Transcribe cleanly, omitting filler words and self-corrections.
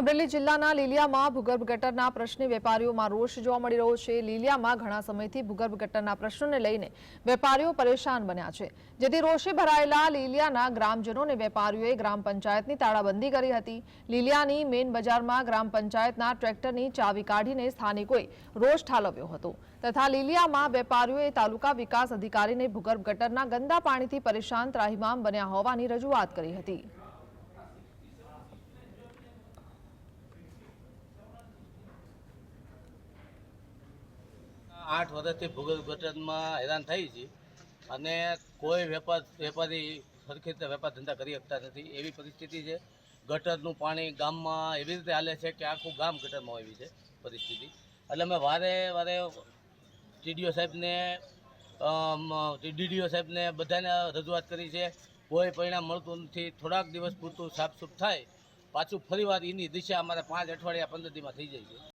અમરેલી જિલ્લાના લીલિયામાં ભૂગર્ભ ગટરના પ્રશ્ને વેપારીઓમાં રોષ જોવા મળી રહ્યો છે। લીલિયામાં ઘણા સમયથી ભૂગર્ભ ગટરના પ્રશ્નોને લઈને વેપારીઓ પરેશાન બન્યા છે, જેથી રોષે ભરાયેલા લીલિયાના ગ્રામજનો અને વેપારીઓએ ગ્રામ પંચાયતની તાળાબંધી કરી હતી। લીલિયાની મેઇન બજારમાં ગ્રામ પંચાયતના ટ્રેક્ટરની ચાવી કાઢીને સ્થાનિકોએ રોષ ઠાલવ્યો હતો તથા લીલિયામાં વેપારીઓએ તાલુકા વિકાસ અધિકારીને ભૂગર્ભ ગટરના ગંદા પાણીથી પરેશાન ત્રાહિમામ બન્યા હોવાની રજૂઆત કરી હતી। 8 વર્ષથી ભૂગર્ભ ગટરમાં હેરાન થઈ છે અને કોઈ વેપારી સરખી રીતે વેપાર ધંધા કરી શકતા નથી એવી પરિસ્થિતિ છે। ગટરનું પાણી ગામમાં એવી રીતે હાલે છે કે આખું ગામ ગટરમાં આવી છે પરિસ્થિતિ। એટલે અમે વારે ટીડીઓ સાહેબને બધાને રજૂઆત કરી છે, કોઈ પરિણામ મળતું નથી। થોડાક દિવસ પૂરતું સાફસૂફ થાય, પાછું ફરીવાર એની દિશા અમારે 5 અઠવાડિયા 15 દીમાં થઈ જાય છે।